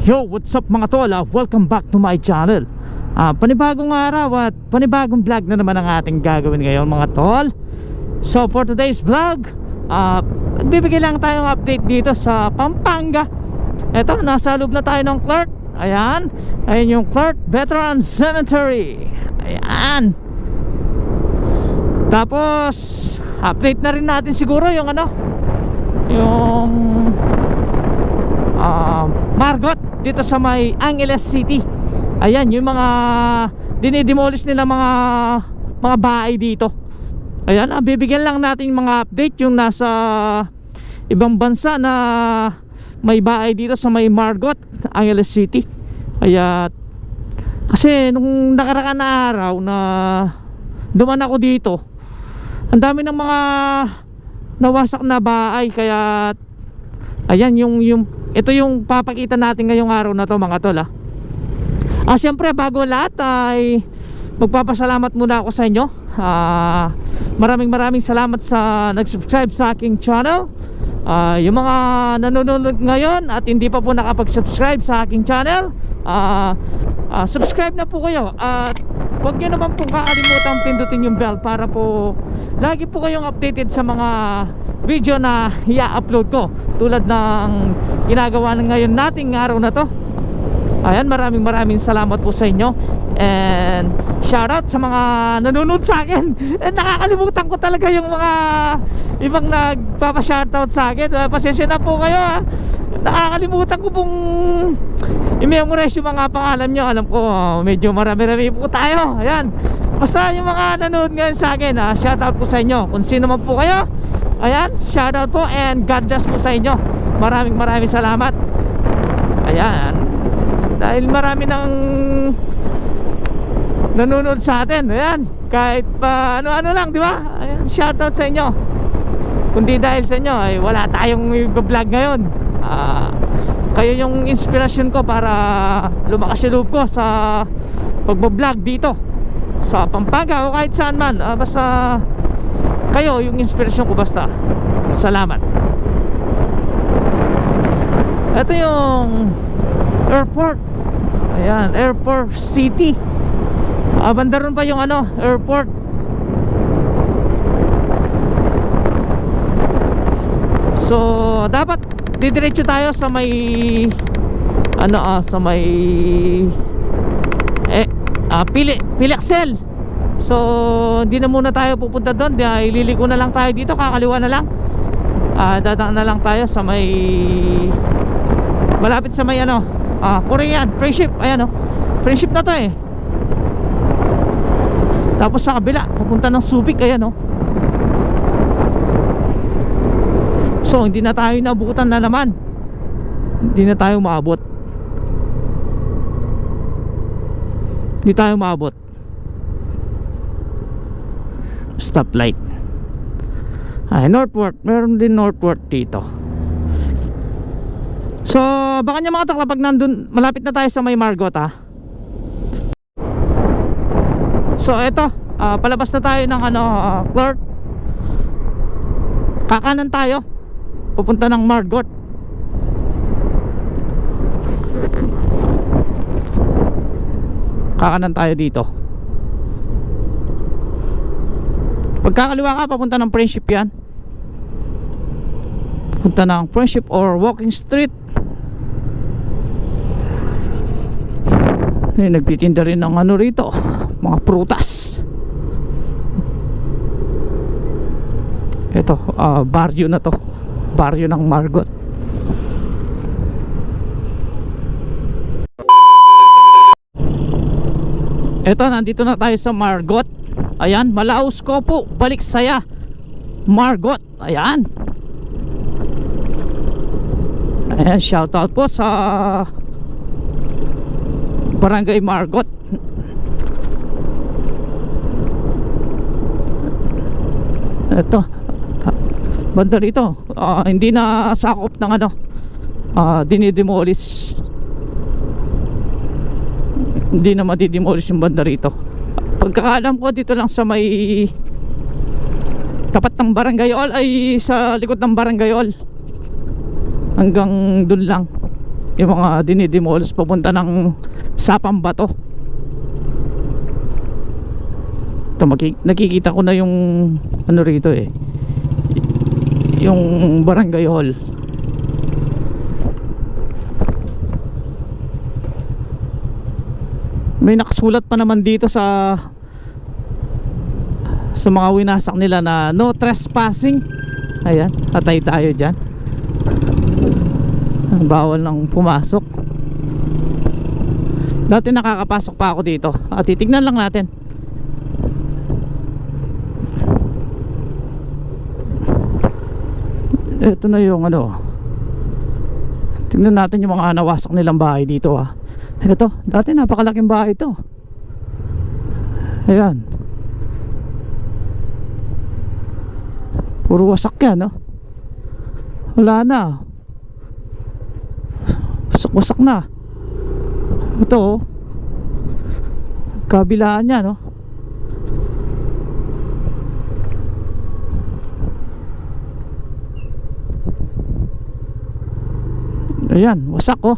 Yo, what's up mga tol? Welcome back to my channel. Panibagong araw at panibagong vlog na naman ang ating gagawin ngayon mga tol. So for today's vlog, magbibigay lang tayong update dito sa Pampanga. Eto, nasa loob na tayo ng Clark. Ayan, ayun yung Clark Veteran Cemetery. Ayan. Tapos update na rin natin siguro yung yung Margot dito sa may Angeles City. Ayan yung mga dinidemolish nila mga bahay dito. Ayan, bibigyan lang natin mga update yung nasa ibang bansa na may bahay dito sa may Margot, Angeles City. Ayan, kasi nung nakaraan na araw na duman ako dito, ang dami ng mga nawasak na bahay. Kaya ayan ito yung papakita natin ngayong araw na to mga tol. Siyempre bago lahat ay magpapasalamat muna ako sa inyo. Maraming salamat sa nag-subscribe sa aking channel. Yung mga nanonood ngayon at hindi pa po nakapag-subscribe sa aking channel, subscribe na po kayo. At huwag nyo naman pong kakalimutan pindutin yung bell para po lagi po kayong updated sa mga video na i-upload ko, tulad ng ginagawa na ngayon nating araw na to. Ayan, maraming salamat po sa inyo. And shoutout sa mga nanonood sa akin. Nakakalimutan ko talaga yung mga ibang nagpapa-shoutout sa akin. Pasensya na po kayo. Nakakalimutan ko pong i-memorize yung mga pangalan nyo. Alam ko medyo marami po tayo. Ayan, basta yung mga nanonood ngayon sa akin, shoutout po sa inyo. Kung sino man po kayo, ayan, shoutout po and God bless po sa inyo. Maraming salamat. Ayan, dahil marami nang nanonood sa atin. Ayan, kahit pa ano lang, di ba? Ayan, shoutout sa inyo. Kundi dahil sa inyo ay wala tayong i-vlog ngayon. Kayo yung inspirasyon ko para lumakas yung loob ko sa pag-vlog dito sa Pampanga o kahit saan man. Basta kayo yung inspirasyon ko. Basta salamat. Ito yung airport. Ayan, Airport City. Banda ron pa yung airport. So dapat didiretso tayo sa may sa may Pilaxel. So hindi na muna tayo pupunta doon. Ililiko na lang tayo dito, kakaliwa na lang. Dadaan na lang tayo sa may malapit sa may Korean Friendship. Ayan Friendship na to eh. Tapos sa kabila papunta ng Subic. Ayan So hindi na tayo nabutan na naman. Hindi na tayo maabot. Hindi tayo maabot. Stoplight. Northport. Meron din Northport dito. So baka niya mga takla pag nandun, malapit na tayo sa may Margot So eto, palabas na tayo ng Clark. Kakanan tayo pupunta ng Margot. Kakanan tayo dito. Pagkakaliwa ka, papunta ng Friendship yan. Punta ng Friendship or Walking Street. Nagtitinda rin ng rito, mga prutas. Ito, baryo na to. Baryo ng Margot. Ito, nandito na tayo sa Margot. Ayan, Malaus Kopo, balik saya Margot. Ayan. Ayan, shoutout po sa Barangay Margot. Ito, banda rito, hindi na sakop ng dinidemolish. Hindi na madidemolish yung banda rito. Pagkakaalam ko dito lang sa may tapat ng Barangay Hall, ay sa likod ng Barangay Hall. Hanggang dun lang. yung mga dinidemolish papunta ng Sapang Bato. Ito, nakikita ko na yung ano rito eh, yung barangay hall. May nakasulat pa naman dito sa mga winasak nila na no trespassing. Ayan, atay tayo dyan. Bawal nang pumasok. Dati nakakapasok pa ako dito. Titignan lang natin. Ito na yung ano. Tingnan natin yung mga nawasak nilang bahay dito Ito, dati napakalaking bahay ito. Ayan. Puro wasak yan, no? Wala na. Wasak na. Ito, kabilaan niya, no? Ayan, wasak, oh.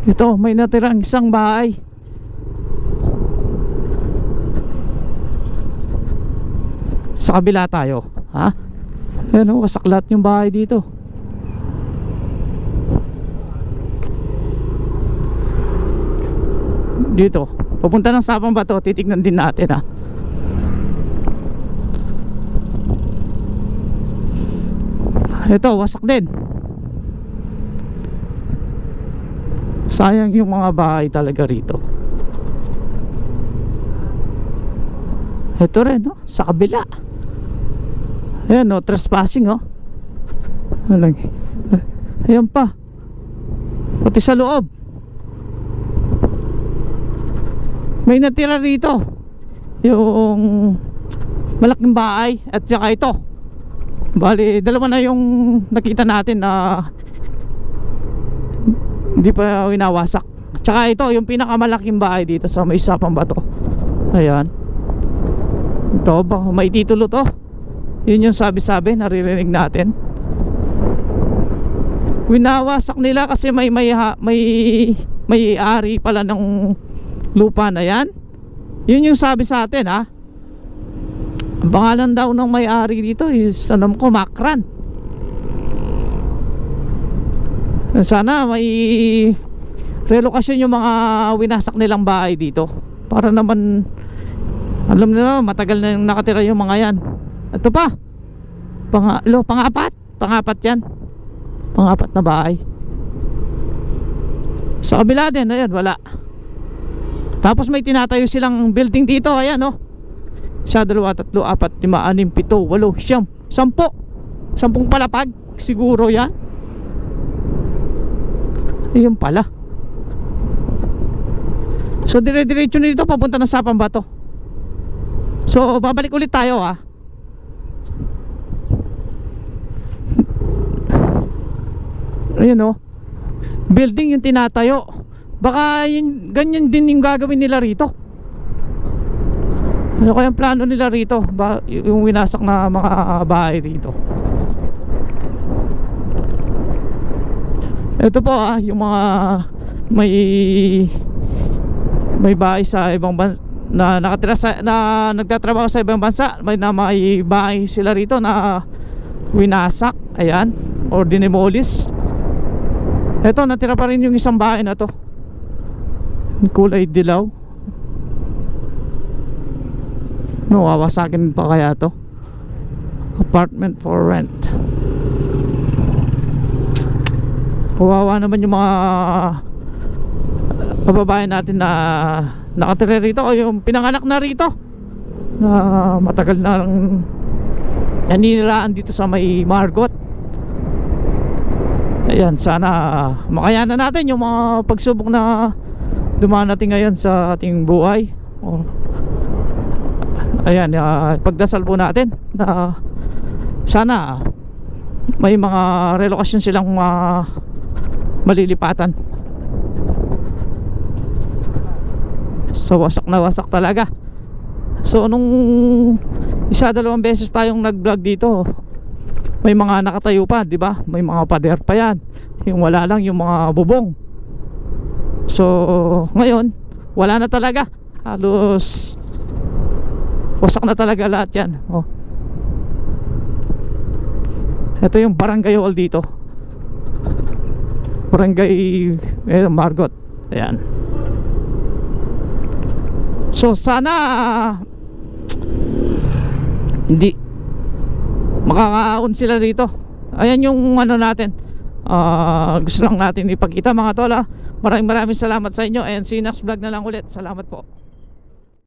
Ito, may natirang isang bahay. Sa kabila tayo, ha? Ayan, oh, wasak lahat yung bahay dito. Dito, papunta ng Sapang Bato, titignan din natin, ha? Ito, wasak din. Sayang yung mga bahay talaga rito. Ito rin, no? Sa kabila. Ayan, no? Trespassing, oh. Ayan pa. Pati sa loob. May natira rito. Yung malaking bahay. At saka ito. Bali, dalawa na yung nakita natin na hindi pa winawasak. Tsaka ito, yung pinakamalaking bahay dito sa may Sapang Bato. Ayan. Ito, baka may titulo to. Yun yung sabi-sabi, naririnig natin. Winawasak nila kasi may ari pala ng lupa na yan. Yun yung sabi sa atin, ha. Ang pangalan daw ng may-ari dito is, alam ko, Makran. Sana may relokasyon yung mga winasak nilang bahay dito, para naman alam nila matagal na yung nakatira yung mga yan. Ito pa, pangapat yan, pangapat na bahay. Sa kabila din, ayan, wala. Tapos may tinatayo silang building dito, ayan, oh. 1, 2, 3, 4, 5, 6, 7, 8, 9, 10 10 palapag siguro yan. Ayun pala. So dire-diretso nito papunta na Sapang Bato. So babalik ulit tayo, ha. Ayun, oh. Building yung tinatayo. Baka yun, ganyan din yung gagawin nila rito. Ano kaya ang plano nila rito? Yung winasak na mga bahay rito. Ito po, yung mga may bahay sa ibang bansa na nakatira na nagtatrabaho sa ibang bansa. May bahay sila rito na winasak, ayan, or dinemolish. Ito, natira pa rin yung isang bahay na to, kulay dilaw. No, wawasakin pa kaya to? Apartment for rent. Kawawa naman yung mga kababayan natin na nakatira rito, o yung pinanganak na rito na matagal na naniniraan dito sa may Margot. Ayan, sana makayanan natin yung mga pagsubok na dumaan natin ngayon sa ating buhay. Ayan, pagdasal po natin na sana may mga relokasyon silang malilipatan. So wasak na wasak talaga. So nung 1-2 beses tayong nag-vlog dito, may mga nakatayo pa, di ba? May mga pader pa yan. Yung wala lang yung mga bubong. So ngayon wala na talaga, halos wasak na talaga lahat yan. Oh, ito yung barangay hall dito, barangay Margot. Ayan. So sana hindi makakaon sila dito. Ayan yung ano natin, gusto lang natin ipakita mga tol. Maraming salamat sa inyo, and see you next vlog na lang ulit. Salamat po.